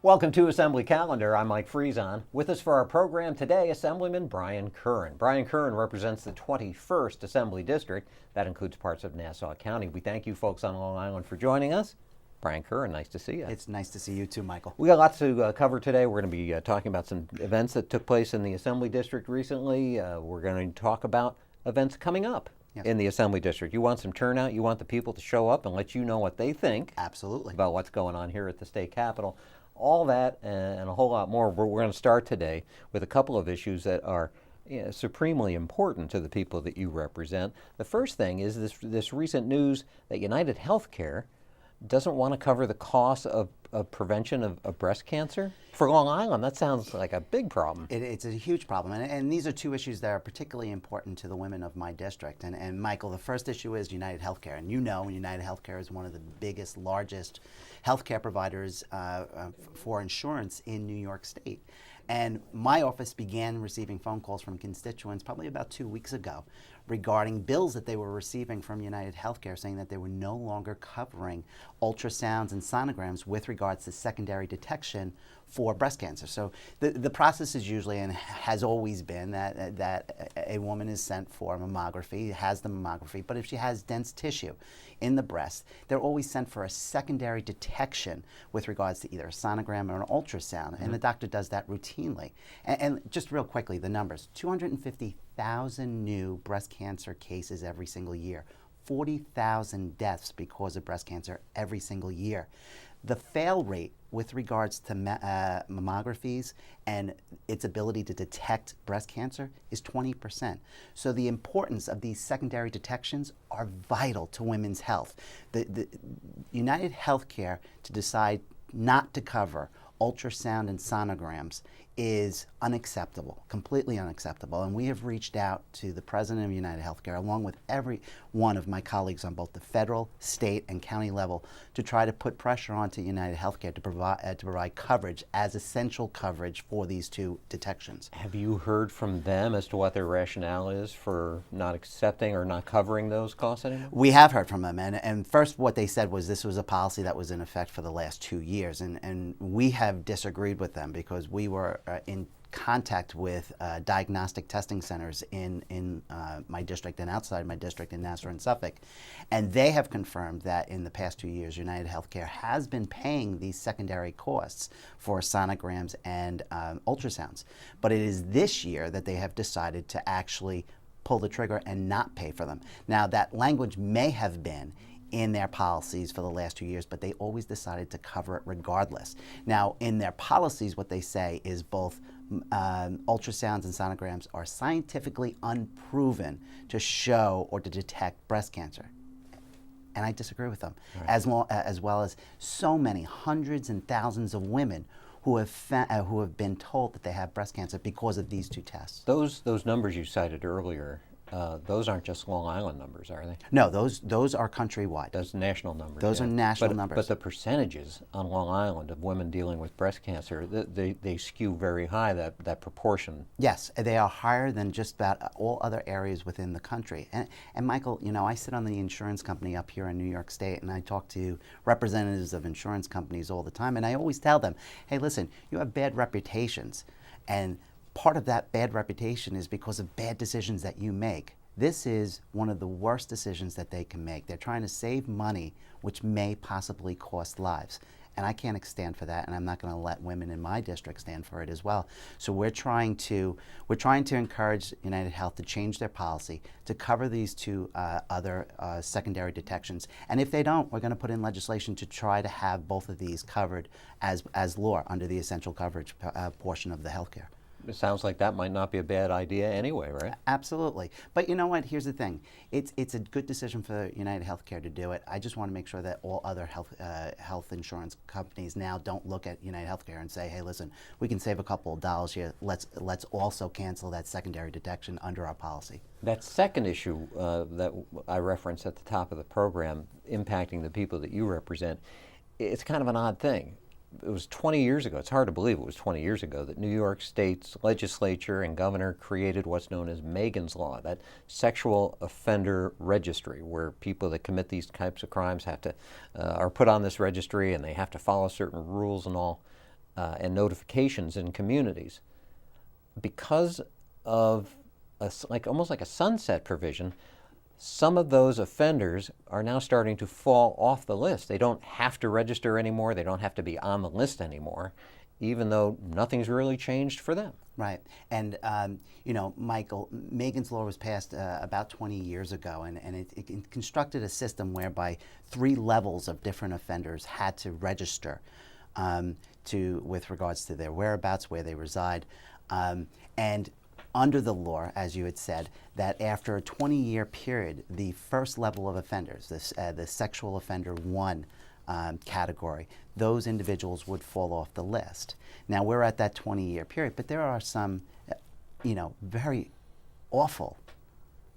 Welcome to Assembly Calendar. I'm Mike Friesen. With us for our program today, Assemblyman Brian Curran. Brian Curran represents the 21st Assembly District. That includes parts of Nassau County. We thank you folks on Long Island for joining us. Brian Curran, nice to see you. It's nice to see you too, Michael. We got lots to cover today. We're going to be talking about some events that took place in the Assembly District recently. We're going to talk about events coming up in the Assembly District. You want some turnout. You want the people to show up and let you know what they think. Absolutely. About what's going on here at the state capitol. All that and a whole lot more. We're going to start today with a couple of issues that are supremely important to the people that you represent. The first thing is this recent news that United Healthcare doesn't want to cover the cost of prevention of breast cancer. For Long Island, that sounds like a big problem. It's a huge problem, and these are two issues that are particularly important to the women of my district. And Michael, the first issue is United Healthcare, and you know United Healthcare is one of the biggest, largest healthcare providers for insurance in New York State. And my office began receiving phone calls from constituents probably about 2 weeks ago regarding bills that they were receiving from United Healthcare saying that they were no longer covering ultrasounds and sonograms with regards to secondary detection for breast cancer. So the process is usually and has always been that a woman is sent for mammography, has the mammography, but if she has dense tissue in the breast, they're always sent for a secondary detection with regards to either a sonogram or an ultrasound, and the doctor does that routinely. And just real quickly, the numbers, 250,000 new breast cancer cases every single year, 40,000 deaths because of breast cancer every single year. The fail rate with regards to mammographies and its ability to detect breast cancer is 20%. So the importance of these secondary detections are vital to women's health. The United Healthcare to decide not to cover ultrasound and sonograms is unacceptable, completely unacceptable. And we have reached out to the president of United Healthcare, along with every one of my colleagues on both the federal, state, and county level, to try to put pressure onto United Healthcare to provide coverage as essential coverage for these two detections. Have you heard from them as to what their rationale is for not accepting or not covering those costs anymore? We have heard from them, and first what they said was this was a policy that was in effect for the last 2 years, and we have disagreed with them because we were in contact with diagnostic testing centers in my district and outside my district in Nassau and Suffolk, and they have confirmed that in the past 2 years United Healthcare has been paying these secondary costs for sonograms and ultrasounds, but it is this year that they have decided to actually pull the trigger and not pay for them. Now that language may have been in their policies for the last 2 years, but they always decided to cover it regardless. Now, in their policies, what they say is both ultrasounds and sonograms are scientifically unproven to show or to detect breast cancer. And I disagree with them, right. as well as so many hundreds and thousands of women who have been told that they have breast cancer because of these two tests. Those numbers you cited earlier, those aren't just Long Island numbers, are they? No, those are countrywide. Those national numbers. Those are national numbers. But the percentages on Long Island of women dealing with breast cancer, they skew very high, that proportion. Yes, they are higher than just about all other areas within the country. And Michael, you know, I sit on the insurance company up here in New York State, and I talk to representatives of insurance companies all the time, and I always tell them, hey, listen, you have bad reputations, and part of that bad reputation is because of bad decisions that you make. This is one of the worst decisions that they can make. They're trying to save money, which may possibly cost lives. And I can't stand for that, and I'm not going to let women in my district stand for it as well. So we're trying to encourage United Health to change their policy to cover these two other secondary detections. And if they don't, we're going to put in legislation to try to have both of these covered as law under the essential coverage portion of the healthcare. It sounds like that might not be a bad idea anyway, right? Absolutely. But you know what? Here's the thing. It's a good decision for United Healthcare to do it. I just want to make sure that all other health insurance companies now don't look at United Healthcare and say, hey, listen, we can save a couple of dollars here. Let's also cancel that secondary detection under our policy. That second issue that I referenced at the top of the program, impacting the people that you represent, it's kind of an odd thing. It was 20 years ago, it's hard to believe it was 20 years ago, that New York State's legislature and governor created what's known as Megan's Law, that sexual offender registry, where people that commit these types of crimes are put on this registry and they have to follow certain rules and all. and notifications in communities. Because of almost like a sunset provision, some of those offenders are now starting to fall off the list. They don't have to register anymore. They don't have to be on the list anymore, even though nothing's really changed for them. Right. And, Michael, Megan's Law was passed about 20 years ago, and it constructed a system whereby 3 levels of different offenders had to register with regards to their whereabouts, where they reside. And under the law, as you had said, that after a 20-year period, the first level of offenders, the sexual offender 1 category, those individuals would fall off the list. Now, we're at that 20-year period, but there are some, very awful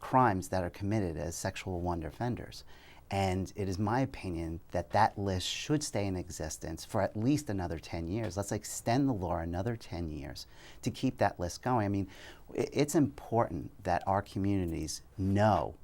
crimes that are committed as sexual wonder offenders. And it is my opinion that that list should stay in existence for at least another 10 years. Let's extend the law another 10 years to keep that list going. I mean, it's important that our communities know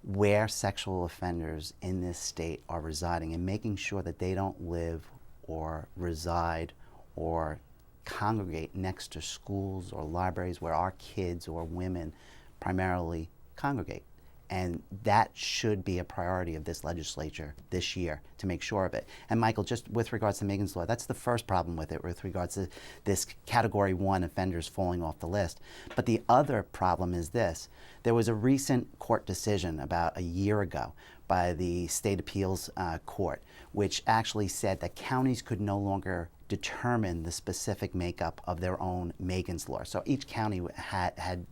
where sexual offenders in this state are residing and making sure that they don't live or reside or congregate next to schools or libraries where our kids or women primarily congregate. And that should be a priority of this legislature this year to make sure of it. And Michael, just with regards to Megan's Law, that's the first problem with it, with regards to this Category 1 offenders falling off the list. But the other problem is this. There was a recent court decision about a year ago by the State Appeals Court, which actually said that counties could no longer determine the specific makeup of their own Megan's Law. So each county had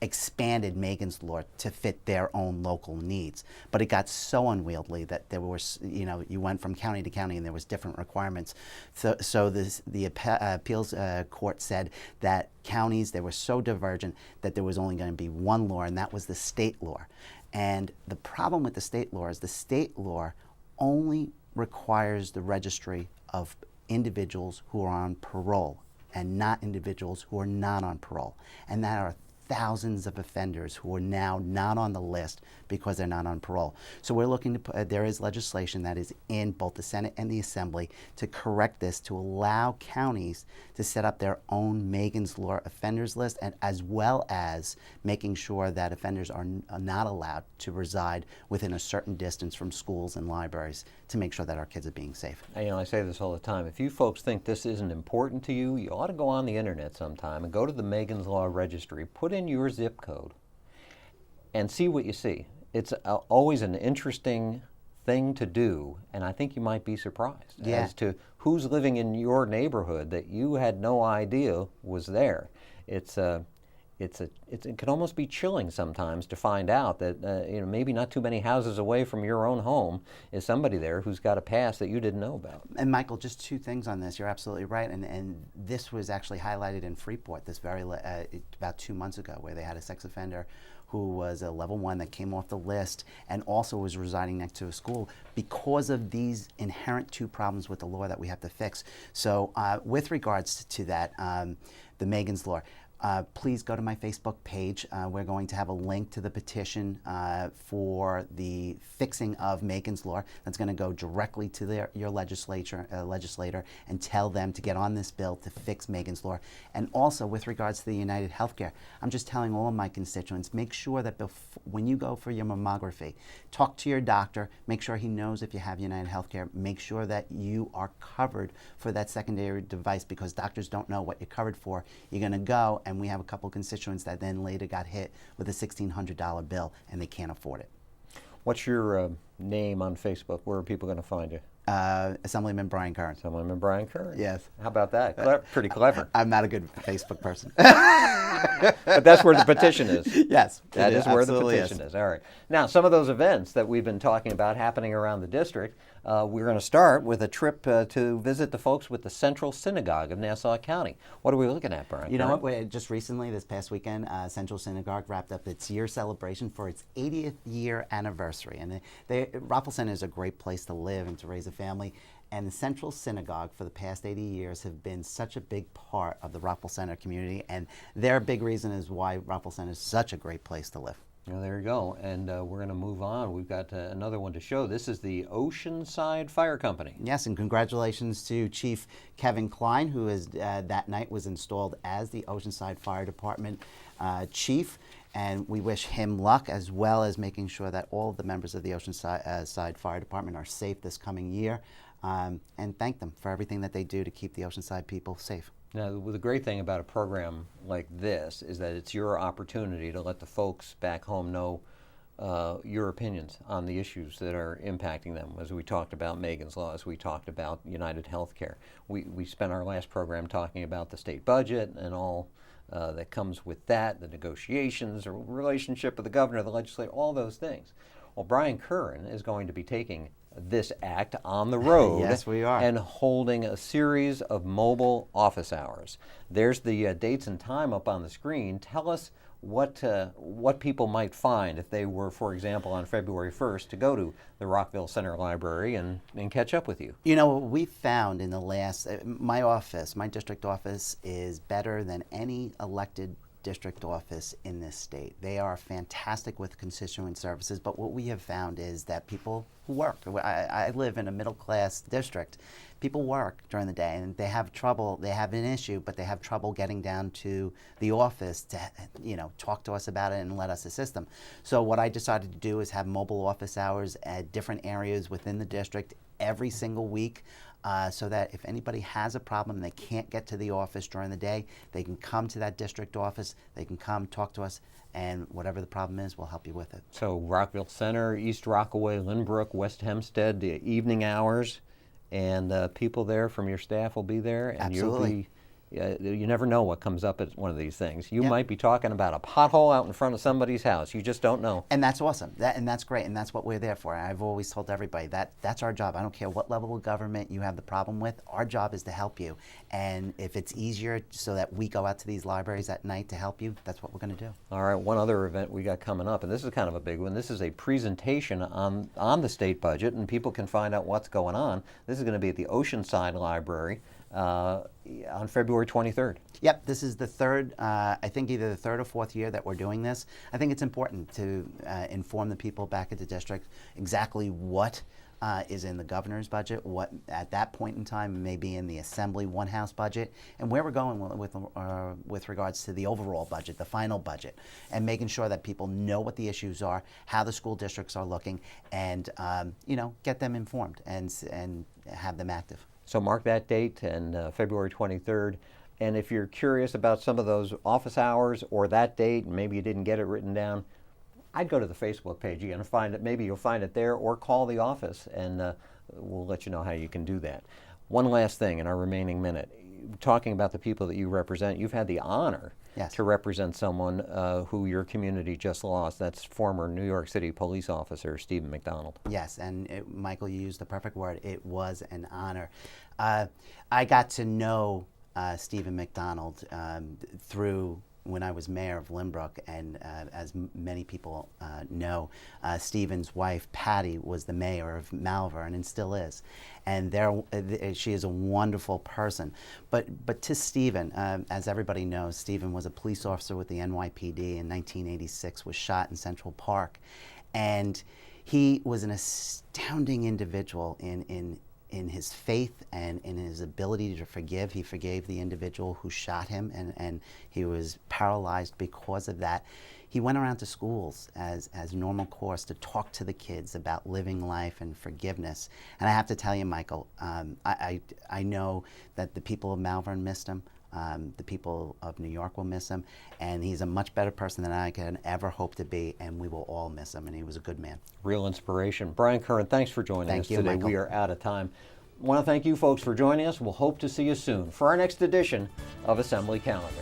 expanded Megan's Law to fit their own local needs. But it got so unwieldy that there was, you went from county to county and there was different requirements. So the appeals court said that counties, they were so divergent that there was only going to be one law, and that was the state law. And the problem with the state law is the state law only requires the registry of individuals who are on parole and not individuals who are not on parole. And that are thousands of offenders who are now not on the list because they're not on parole. So we're looking to there is legislation that is in both the Senate and the Assembly to correct this, to allow counties to set up their own Megan's Law offenders list, and as well as making sure that offenders are not allowed to reside within a certain distance from schools and libraries, to make sure that our kids are being safe. I say this all the time. If you folks think this isn't important to you, you ought to go on the internet sometime and go to the Megan's Law registry, put in your zip code, and see what you see. It's always an interesting thing to do, and I think you might be surprised as to who's living in your neighborhood that you had no idea was there. It can almost be chilling sometimes to find out that maybe not too many houses away from your own home is somebody there who's got a past that you didn't know about. And Michael, just 2 things on this. You're absolutely right, and this was actually highlighted in Freeport this about 2 months ago, where they had a sex offender who was a level 1 that came off the list and also was residing next to a school because of these inherent 2 problems with the law that we have to fix. So with regards to that, the Megan's Law, please go to my Facebook page. We're going to have a link to the petition for the fixing of Megan's Law. That's going to go directly to your legislator and tell them to get on this bill to fix Megan's Law. And also, with regards to the United Healthcare, I'm just telling all of my constituents, make sure that when you go for your mammography, talk to your doctor, make sure he knows if you have United Healthcare, make sure that you are covered for that secondary device, because doctors don't know what you're covered for. You're going to go, and we have a couple constituents that then later got hit with a $1,600 bill, and they can't afford it. What's your name on Facebook? Where are people going to find you? Assemblyman Brian Curran. Assemblyman Brian Curran. Yes. How about that? Pretty clever. I'm not a good Facebook person. But that's where the petition is. Yes. That is where the petition is. All right. Now, some of those events that we've been talking about happening around the district, we're going to start with a trip to visit the folks with the Central Synagogue of Nassau County. What are we looking at, Brian? You know what? Just recently, this past weekend, Central Synagogue wrapped up its year celebration for its 80th year anniversary. And Roppel Center is a great place to live and to raise a family. And the Central Synagogue for the past 80 years have been such a big part of the Roppel Center community. And their big reason is why Roppel Center is such a great place to live. Well, there you go. And we're going to move on. We've got another one to show. This is the Oceanside Fire Company. Yes, and congratulations to Chief Kevin Klein, who is that night was installed as the Oceanside Fire Department chief. And we wish him luck, as well as making sure that all of the members of the Oceanside Fire Department are safe this coming year. And thank them for everything that they do to keep the Oceanside people safe. Now, the great thing about a program like this is that it's your opportunity to let the folks back home know your opinions on the issues that are impacting them. As we talked about Megan's Law, as we talked about United Healthcare. We spent our last program talking about the state budget and all that comes with that, the negotiations, the relationship with the governor, the legislature, all those things. Well, Brian Curran is going to be taking this act on the road. Yes, we are. And holding a series of mobile office hours. There's the dates and time up on the screen. Tell us what people might find if they were, for example, on February 1st to go to the Rockville Center Library and catch up with you. You know, what we found in the last, my office, my district office is better than any elected district office in this state. They are fantastic with constituent services, but what we have found is that people who work, I live in a middle class district, people work during the day and they have trouble, they have an issue, but they have trouble getting down to the office to, talk to us about it and let us assist them. So what I decided to do is have mobile office hours at different areas within the district every single week. So that if anybody has a problem and they can't get to the office during the day, they can come to that district office, they can come talk to us, and whatever the problem is, we'll help you with it. So Rockville Center, East Rockaway, Lynbrook, West Hempstead, the evening hours, and people there from your staff will be there. And Absolutely. You never know what comes up at one of these things. You might be talking about a pothole out in front of somebody's house. You just don't know. And that's awesome. And that's great. And that's what we're there for. I've always told everybody that's our job. I don't care what level of government you have the problem with. Our job is to help you. And if it's easier so that we go out to these libraries at night to help you, that's what we're going to do. All right. One other event we got coming up, and this is kind of a big one. This is a presentation on the state budget, and people can find out what's going on. This is going to be at the Oceanside Library on February 23rd. Yep, this is the third, I think either the third or fourth year that we're doing this. I think it's important to inform the people back at the district exactly what is in the governor's budget, what at that point in time may be in the Assembly One House budget, and where we're going with regards to the overall budget, the final budget, and making sure that people know what the issues are, how the school districts are looking, and get them informed and have them active. So mark that date, and February 23rd. And if you're curious about some of those office hours or that date, and maybe you didn't get it written down, I'd go to the Facebook page. You're going to find it. Maybe you'll find it there, or call the office, and we'll let you know how you can do that. One last thing in our remaining minute. Talking about the people that you represent, you've had the honor to represent someone who your community just lost. That's former New York City police officer Stephen McDonald. Yes, and Michael, you used the perfect word. It was an honor. I got to know Stephen McDonald through when I was mayor of Lynbrook, and as many people know, Stephen's wife, Patty, was the mayor of Malvern and still is. And she is a wonderful person. But to Stephen, as everybody knows, Stephen was a police officer with the NYPD in 1986, was shot in Central Park. And he was an astounding individual in his faith and in his ability to forgive. He forgave the individual who shot him, and he was paralyzed because of that. He went around to schools as normal course to talk to the kids about living life and forgiveness. And I have to tell you, Michael, I know that the people of Malvern missed him. The people of New York will miss him, and he's a much better person than I can ever hope to be, and we will all miss him, and he was a good man. Real inspiration. Brian Curran, thanks for joining us today. Michael. We are out of time. I want to thank you folks for joining us. We'll hope to see you soon for our next edition of Assembly Calendar.